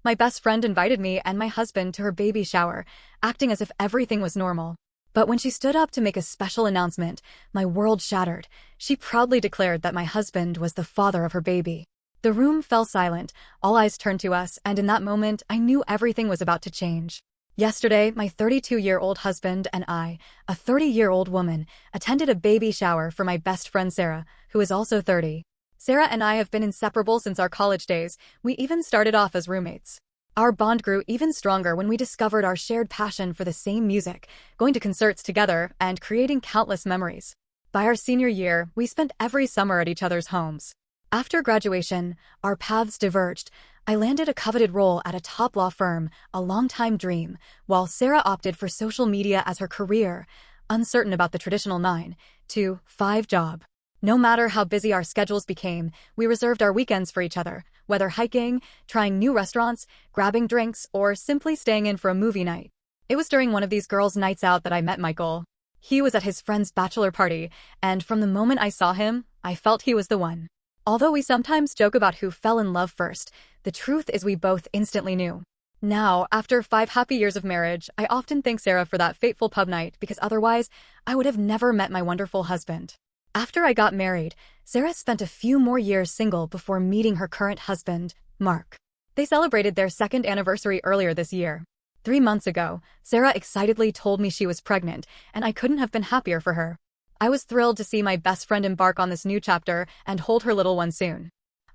My best friend invited me and my husband to her baby shower, acting as if everything was normal. But when she stood up to make a special announcement, my world shattered. She proudly declared that my husband was the father of her baby. The room fell silent, all eyes turned to us, and in that moment, I knew everything was about to change. Yesterday, my 32-year-old husband and I, a 30-year-old woman, attended a baby shower for my best friend Sarah, who is also 30. Sarah and I have been inseparable since our college days. We even started off as roommates. Our bond grew even stronger when we discovered our shared passion for the same music, going to concerts together, and creating countless memories. By our senior year, we spent every summer at each other's homes. After graduation, our paths diverged. I landed a coveted role at a top law firm, a longtime dream, while Sarah opted for social media as her career, uncertain about the traditional 9 to 5 job. No matter how busy our schedules became, we reserved our weekends for each other, whether hiking, trying new restaurants, grabbing drinks, or simply staying in for a movie night. It was during one of these girls' nights out that I met Michael. He was at his friend's bachelor party, and from the moment I saw him, I felt he was the one. Although we sometimes joke about who fell in love first, the truth is we both instantly knew. Now, after 5 happy years of marriage, I often thank Sarah for that fateful pub night because otherwise, I would have never met my wonderful husband. After I got married, Sarah spent a few more years single before meeting her current husband, Mark. They celebrated their 2nd anniversary earlier this year. 3 months ago, Sarah excitedly told me she was pregnant, and I couldn't have been happier for her. I was thrilled to see my best friend embark on this new chapter and hold her little one soon.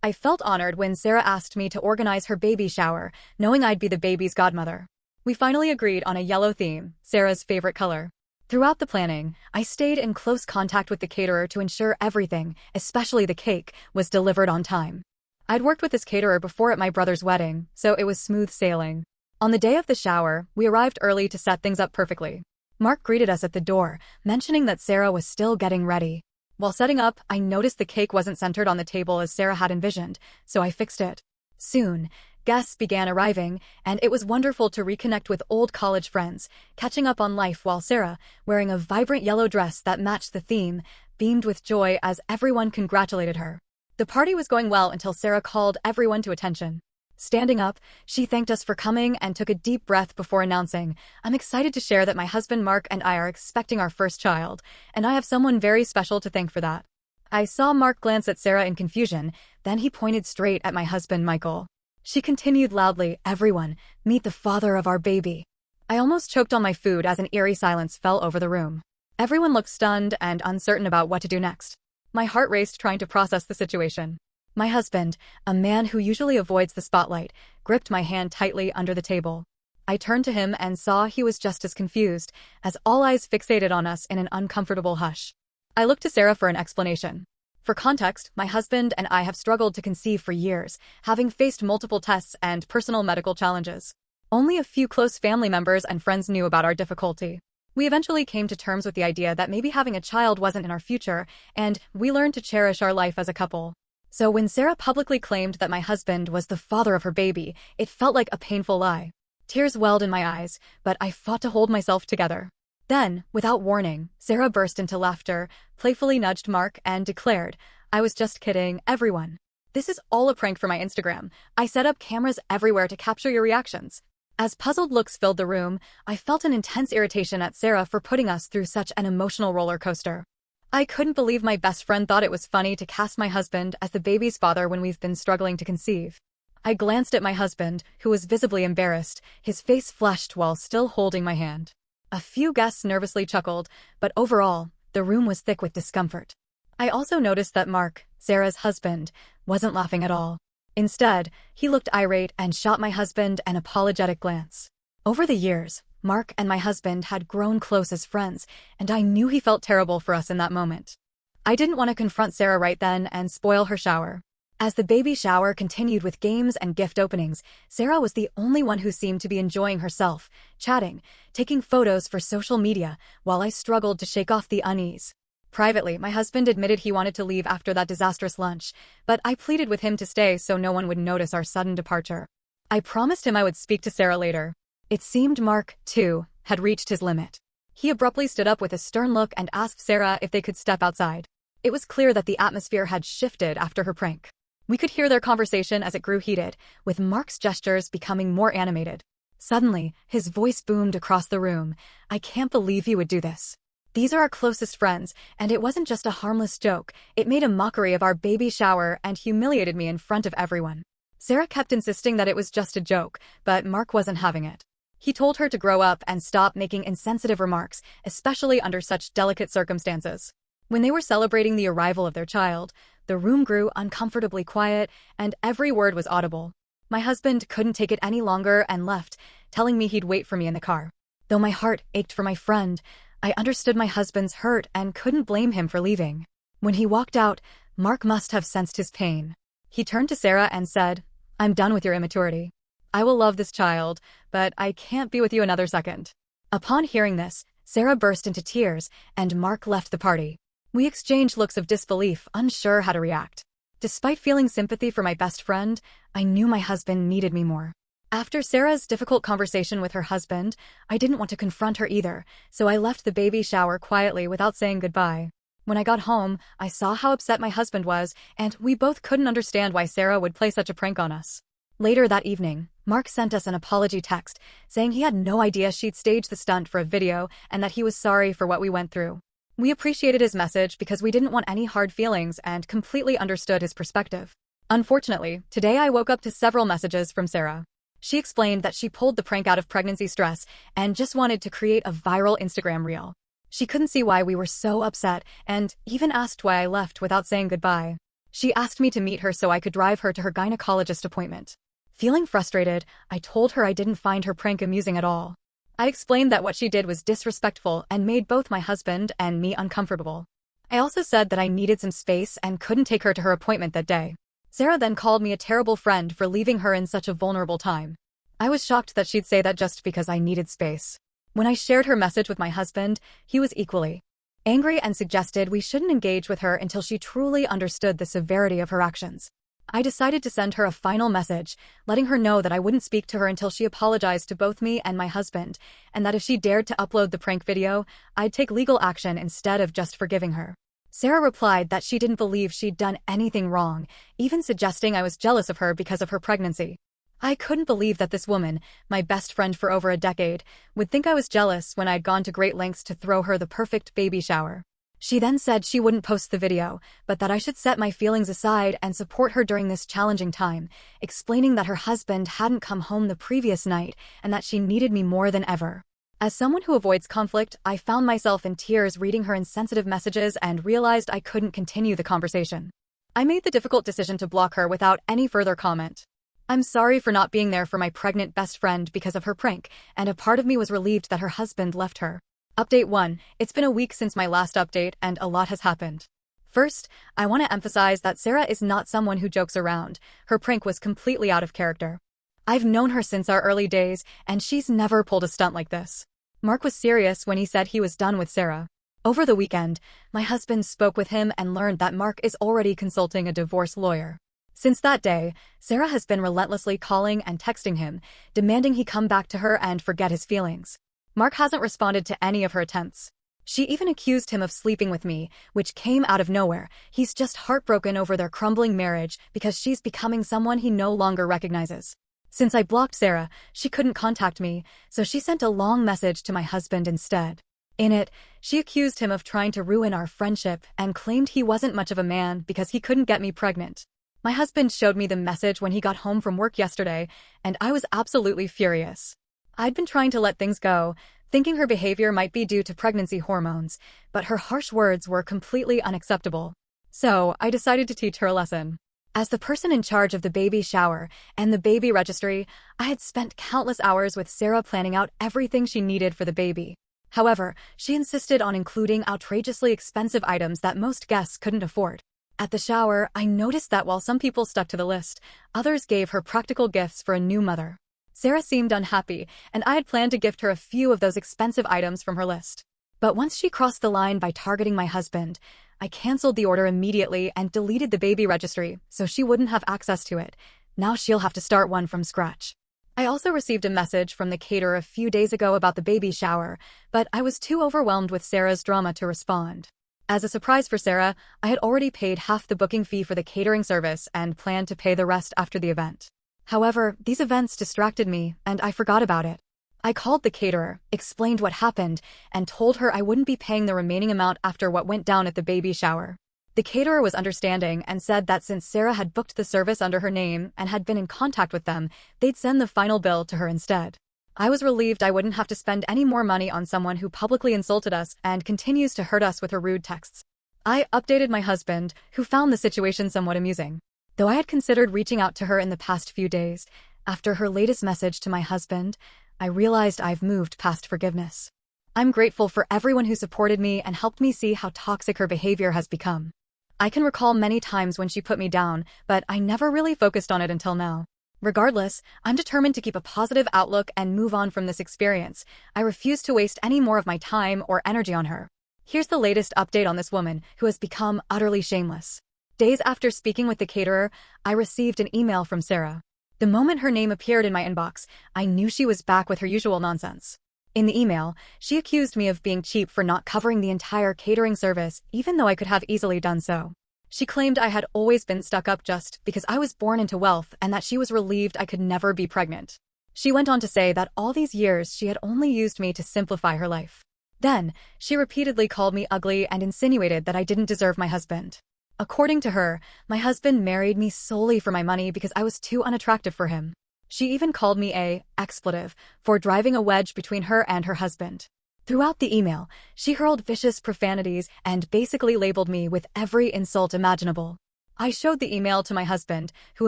I felt honored when Sarah asked me to organize her baby shower, knowing I'd be the baby's godmother. We finally agreed on a yellow theme, Sarah's favorite color. Throughout the planning, I stayed in close contact with the caterer to ensure everything, especially the cake, was delivered on time. I'd worked with this caterer before at my brother's wedding, so it was smooth sailing. On the day of the shower, we arrived early to set things up perfectly. Mark greeted us at the door, mentioning that Sarah was still getting ready. While setting up, I noticed the cake wasn't centered on the table as Sarah had envisioned, so I fixed it. Soon, guests began arriving, and it was wonderful to reconnect with old college friends, catching up on life while Sarah, wearing a vibrant yellow dress that matched the theme, beamed with joy as everyone congratulated her. The party was going well until Sarah called everyone to attention. Standing up, she thanked us for coming and took a deep breath before announcing, "I'm excited to share that my husband Mark and I are expecting our first child, and I have someone very special to thank for that." I saw Mark glance at Sarah in confusion, then he pointed straight at my husband Michael. She continued loudly, "Everyone, meet the father of our baby." I almost choked on my food as an eerie silence fell over the room. Everyone looked stunned and uncertain about what to do next. My heart raced trying to process the situation. My husband, a man who usually avoids the spotlight, gripped my hand tightly under the table. I turned to him and saw he was just as confused, as all eyes fixated on us in an uncomfortable hush. I looked to Sarah for an explanation. For context, my husband and I have struggled to conceive for years, having faced multiple tests and personal medical challenges. Only a few close family members and friends knew about our difficulty. We eventually came to terms with the idea that maybe having a child wasn't in our future, and we learned to cherish our life as a couple. So when Sarah publicly claimed that my husband was the father of her baby, it felt like a painful lie. Tears welled in my eyes, but I fought to hold myself together. Then, without warning, Sarah burst into laughter, playfully nudged Mark, and declared, "I was just kidding, everyone. This is all a prank for my Instagram. I set up cameras everywhere to capture your reactions." As puzzled looks filled the room, I felt an intense irritation at Sarah for putting us through such an emotional roller coaster. I couldn't believe my best friend thought it was funny to cast my husband as the baby's father when we've been struggling to conceive. I glanced at my husband, who was visibly embarrassed, his face flushed while still holding my hand. A few guests nervously chuckled, but overall, the room was thick with discomfort. I also noticed that Mark, Sarah's husband, wasn't laughing at all. Instead, he looked irate and shot my husband an apologetic glance. Over the years, Mark and my husband had grown close as friends, and I knew he felt terrible for us in that moment. I didn't want to confront Sarah right then and spoil her shower. As the baby shower continued with games and gift openings, Sarah was the only one who seemed to be enjoying herself, chatting, taking photos for social media, while I struggled to shake off the unease. Privately, my husband admitted he wanted to leave after that disastrous lunch, but I pleaded with him to stay so no one would notice our sudden departure. I promised him I would speak to Sarah later. It seemed Mark, too, had reached his limit. He abruptly stood up with a stern look and asked Sarah if they could step outside. It was clear that the atmosphere had shifted after her prank. We could hear their conversation as it grew heated, with Mark's gestures becoming more animated. Suddenly, his voice boomed across the room. "I can't believe you would do this. These are our closest friends, and it wasn't just a harmless joke. It made a mockery of our baby shower and humiliated me in front of everyone." Sarah kept insisting that it was just a joke, but Mark wasn't having it. He told her to grow up and stop making insensitive remarks, especially under such delicate circumstances. When they were celebrating the arrival of their child, the room grew uncomfortably quiet, and every word was audible. My husband couldn't take it any longer and left, telling me he'd wait for me in the car. Though my heart ached for my friend, I understood my husband's hurt and couldn't blame him for leaving. When he walked out, Mark must have sensed his pain. He turned to Sarah and said, "I'm done with your immaturity. I will love this child, but I can't be with you another second." Upon hearing this, Sarah burst into tears, and Mark left the party. We exchanged looks of disbelief, unsure how to react. Despite feeling sympathy for my best friend, I knew my husband needed me more. After Sarah's difficult conversation with her husband, I didn't want to confront her either, so I left the baby shower quietly without saying goodbye. When I got home, I saw how upset my husband was, and we both couldn't understand why Sarah would play such a prank on us. Later that evening, Mark sent us an apology text, saying he had no idea she'd staged the stunt for a video and that he was sorry for what we went through. We appreciated his message because we didn't want any hard feelings and completely understood his perspective. Unfortunately, today I woke up to several messages from Sarah. She explained that she pulled the prank out of pregnancy stress and just wanted to create a viral Instagram reel. She couldn't see why we were so upset and even asked why I left without saying goodbye. She asked me to meet her so I could drive her to her gynecologist appointment. Feeling frustrated, I told her I didn't find her prank amusing at all. I explained that what she did was disrespectful and made both my husband and me uncomfortable. I also said that I needed some space and couldn't take her to her appointment that day. Sarah then called me a terrible friend for leaving her in such a vulnerable time. I was shocked that she'd say that just because I needed space. When I shared her message with my husband, he was equally angry and suggested we shouldn't engage with her until she truly understood the severity of her actions. I decided to send her a final message, letting her know that I wouldn't speak to her until she apologized to both me and my husband, and that if she dared to upload the prank video, I'd take legal action instead of just forgiving her. Sarah replied that she didn't believe she'd done anything wrong, even suggesting I was jealous of her because of her pregnancy. I couldn't believe that this woman, my best friend for over a decade, would think I was jealous when I'd gone to great lengths to throw her the perfect baby shower. She then said she wouldn't post the video, but that I should set my feelings aside and support her during this challenging time, explaining that her husband hadn't come home the previous night and that she needed me more than ever. As someone who avoids conflict, I found myself in tears reading her insensitive messages and realized I couldn't continue the conversation. I made the difficult decision to block her without any further comment. I'm sorry for not being there for my pregnant best friend because of her prank, and a part of me was relieved that her husband left her. Update 1. It's been a week since my last update and a lot has happened. First, I want to emphasize that Sarah is not someone who jokes around. Her prank was completely out of character. I've known her since our early days, and she's never pulled a stunt like this. Mark was serious when he said he was done with Sarah. Over the weekend, my husband spoke with him and learned that Mark is already consulting a divorce lawyer. Since that day, Sarah has been relentlessly calling and texting him, demanding he come back to her and forget his feelings. Mark hasn't responded to any of her attempts. She even accused him of sleeping with me, which came out of nowhere. He's just heartbroken over their crumbling marriage because she's becoming someone he no longer recognizes. Since I blocked Sarah, she couldn't contact me, so she sent a long message to my husband instead. In it, she accused him of trying to ruin our friendship and claimed he wasn't much of a man because he couldn't get me pregnant. My husband showed me the message when he got home from work yesterday, and I was absolutely furious. I'd been trying to let things go, thinking her behavior might be due to pregnancy hormones, but her harsh words were completely unacceptable. So, I decided to teach her a lesson. As the person in charge of the baby shower and the baby registry, I had spent countless hours with Sarah planning out everything she needed for the baby. However, she insisted on including outrageously expensive items that most guests couldn't afford. At the shower, I noticed that while some people stuck to the list, others gave her practical gifts for a new mother. Sarah seemed unhappy, and I had planned to gift her a few of those expensive items from her list. But once she crossed the line by targeting my husband, I canceled the order immediately and deleted the baby registry so she wouldn't have access to it. Now she'll have to start one from scratch. I also received a message from the caterer a few days ago about the baby shower, but I was too overwhelmed with Sarah's drama to respond. As a surprise for Sarah, I had already paid half the booking fee for the catering service and planned to pay the rest after the event. However, these events distracted me, and I forgot about it. I called the caterer, explained what happened, and told her I wouldn't be paying the remaining amount after what went down at the baby shower. The caterer was understanding and said that since Sarah had booked the service under her name and had been in contact with them, they'd send the final bill to her instead. I was relieved I wouldn't have to spend any more money on someone who publicly insulted us and continues to hurt us with her rude texts. I updated my husband, who found the situation somewhat amusing. Though I had considered reaching out to her in the past few days, after her latest message to my husband, I realized I've moved past forgiveness. I'm grateful for everyone who supported me and helped me see how toxic her behavior has become. I can recall many times when she put me down, but I never really focused on it until now. Regardless, I'm determined to keep a positive outlook and move on from this experience. I refuse to waste any more of my time or energy on her. Here's the latest update on this woman who has become utterly shameless. Days after speaking with the caterer, I received an email from Sarah. The moment her name appeared in my inbox, I knew she was back with her usual nonsense. In the email, she accused me of being cheap for not covering the entire catering service, even though I could have easily done so. She claimed I had always been stuck up just because I was born into wealth and that she was relieved I could never be pregnant. She went on to say that all these years she had only used me to simplify her life. Then, she repeatedly called me ugly and insinuated that I didn't deserve my husband. According to her, my husband married me solely for my money because I was too unattractive for him. She even called me a expletive for driving a wedge between her and her husband. Throughout the email, she hurled vicious profanities and basically labeled me with every insult imaginable. I showed the email to my husband, who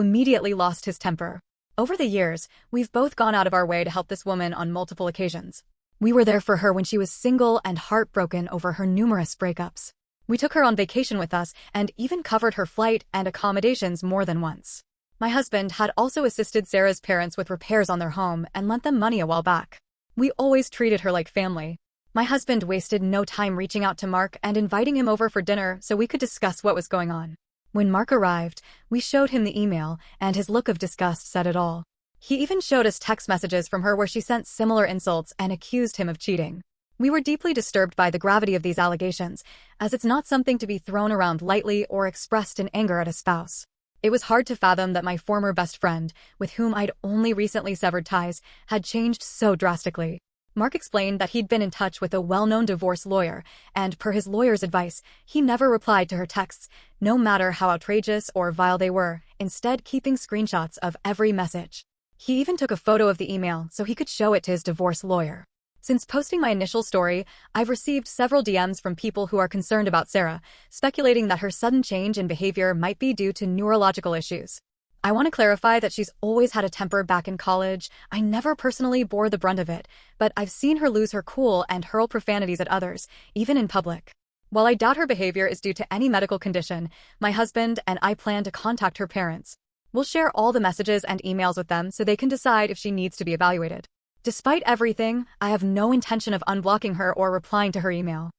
immediately lost his temper. Over the years, we've both gone out of our way to help this woman on multiple occasions. We were there for her when she was single and heartbroken over her numerous breakups. We took her on vacation with us and even covered her flight and accommodations more than once. My husband had also assisted Sarah's parents with repairs on their home and lent them money a while back. We always treated her like family. My husband wasted no time reaching out to Mark and inviting him over for dinner so we could discuss what was going on. When Mark arrived, we showed him the email, and his look of disgust said it all. He even showed us text messages from her where she sent similar insults and accused him of cheating. We were deeply disturbed by the gravity of these allegations, as it's not something to be thrown around lightly or expressed in anger at a spouse. It was hard to fathom that my former best friend, with whom I'd only recently severed ties, had changed so drastically. Mark explained that he'd been in touch with a well-known divorce lawyer, and per his lawyer's advice, he never replied to her texts, no matter how outrageous or vile they were, instead keeping screenshots of every message. He even took a photo of the email so he could show it to his divorce lawyer. Since posting my initial story, I've received several DMs from people who are concerned about Sarah, speculating that her sudden change in behavior might be due to neurological issues. I want to clarify that she's always had a temper back in college. I never personally bore the brunt of it, but I've seen her lose her cool and hurl profanities at others, even in public. While I doubt her behavior is due to any medical condition, my husband and I plan to contact her parents. We'll share all the messages and emails with them so they can decide if she needs to be evaluated. Despite everything, I have no intention of unblocking her or replying to her email.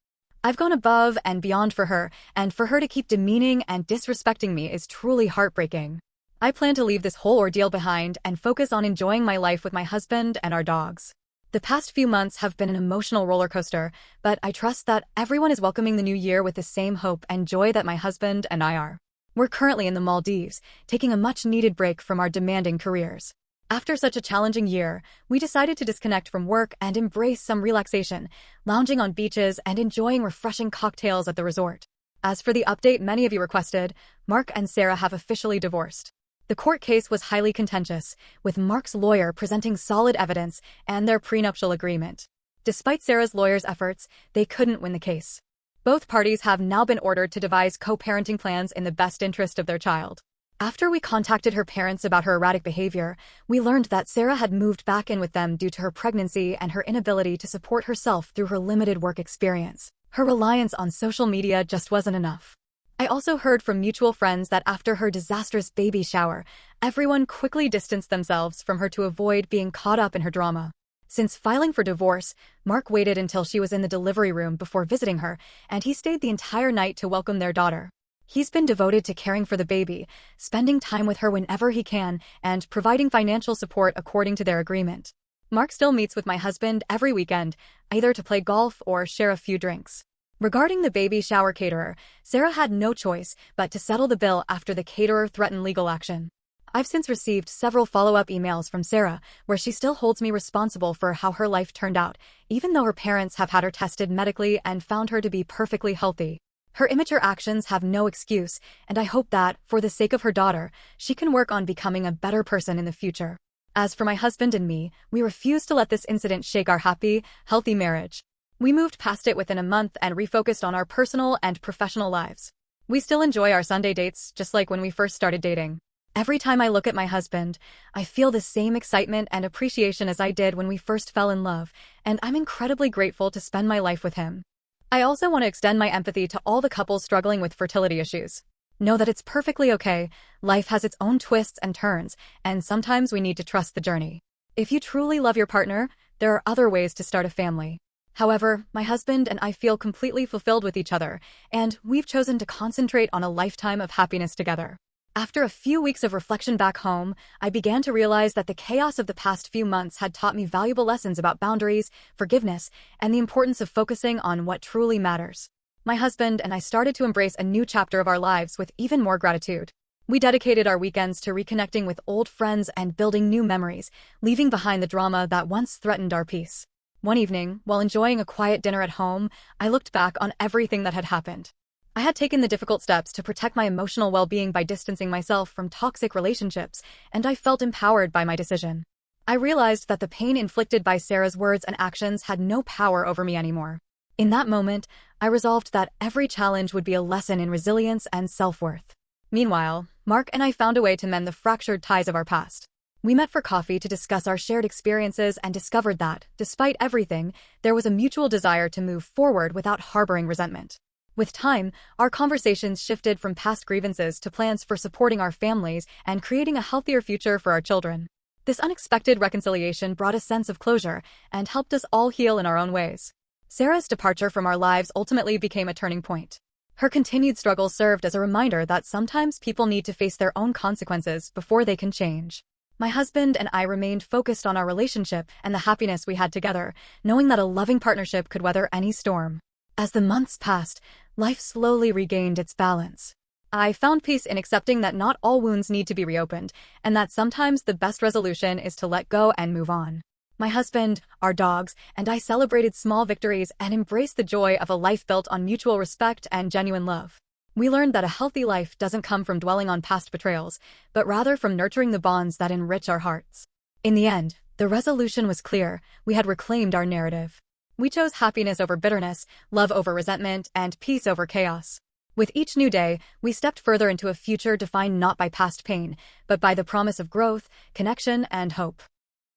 I've gone above and beyond for her, and for her to keep demeaning and disrespecting me is truly heartbreaking. I plan to leave this whole ordeal behind and focus on enjoying my life with my husband and our dogs. The past few months have been an emotional roller coaster, but I trust that everyone is welcoming the new year with the same hope and joy that my husband and I are. We're currently in the Maldives, taking a much-needed break from our demanding careers. After such a challenging year, we decided to disconnect from work and embrace some relaxation, lounging on beaches and enjoying refreshing cocktails at the resort. As for the update many of you requested, Mark and Sarah have officially divorced. The court case was highly contentious, with Mark's lawyer presenting solid evidence and their prenuptial agreement. Despite Sarah's lawyer's efforts, they couldn't win the case. Both parties have now been ordered to devise co-parenting plans in the best interest of their child. After we contacted her parents about her erratic behavior, we learned that Sarah had moved back in with them due to her pregnancy and her inability to support herself through her limited work experience. Her reliance on social media just wasn't enough. I also heard from mutual friends that after her disastrous baby shower, everyone quickly distanced themselves from her to avoid being caught up in her drama. Since filing for divorce, Mark waited until she was in the delivery room before visiting her, and he stayed the entire night to welcome their daughter. He's been devoted to caring for the baby, spending time with her whenever he can, and providing financial support according to their agreement. Mark still meets with my husband every weekend, either to play golf or share a few drinks. Regarding the baby shower caterer, Sarah had no choice but to settle the bill after the caterer threatened legal action. I've since received several follow-up emails from Sarah where she still holds me responsible for how her life turned out, even though her parents have had her tested medically and found her to be perfectly healthy. Her immature actions have no excuse, and I hope that, for the sake of her daughter, she can work on becoming a better person in the future. As for my husband and me, we refuse to let this incident shake our happy, healthy marriage. We moved past it within a month and refocused on our personal and professional lives. We still enjoy our Sunday dates, just like when we first started dating. Every time I look at my husband, I feel the same excitement and appreciation as I did when we first fell in love, and I'm incredibly grateful to spend my life with him. I also want to extend my empathy to all the couples struggling with fertility issues. Know that it's perfectly okay, life has its own twists and turns, and sometimes we need to trust the journey. If you truly love your partner, there are other ways to start a family. However, my husband and I feel completely fulfilled with each other, and we've chosen to concentrate on a lifetime of happiness together. After a few weeks of reflection back home, I began to realize that the chaos of the past few months had taught me valuable lessons about boundaries, forgiveness, and the importance of focusing on what truly matters. My husband and I started to embrace a new chapter of our lives with even more gratitude. We dedicated our weekends to reconnecting with old friends and building new memories, leaving behind the drama that once threatened our peace. One evening, while enjoying a quiet dinner at home, I looked back on everything that had happened. I had taken the difficult steps to protect my emotional well-being by distancing myself from toxic relationships, and I felt empowered by my decision. I realized that the pain inflicted by Sarah's words and actions had no power over me anymore. In that moment, I resolved that every challenge would be a lesson in resilience and self-worth. Meanwhile, Mark and I found a way to mend the fractured ties of our past. We met for coffee to discuss our shared experiences and discovered that, despite everything, there was a mutual desire to move forward without harboring resentment. With time, our conversations shifted from past grievances to plans for supporting our families and creating a healthier future for our children. This unexpected reconciliation brought a sense of closure and helped us all heal in our own ways. Sarah's departure from our lives ultimately became a turning point. Her continued struggle served as a reminder that sometimes people need to face their own consequences before they can change. My husband and I remained focused on our relationship and the happiness we had together, knowing that a loving partnership could weather any storm. As the months passed, life slowly regained its balance. I found peace in accepting that not all wounds need to be reopened, and that sometimes the best resolution is to let go and move on. My husband, our dogs, and I celebrated small victories and embraced the joy of a life built on mutual respect and genuine love. We learned that a healthy life doesn't come from dwelling on past betrayals, but rather from nurturing the bonds that enrich our hearts. In the end, the resolution was clear: we had reclaimed our narrative. We chose happiness over bitterness, love over resentment, and peace over chaos. With each new day, we stepped further into a future defined not by past pain, but by the promise of growth, connection, and hope.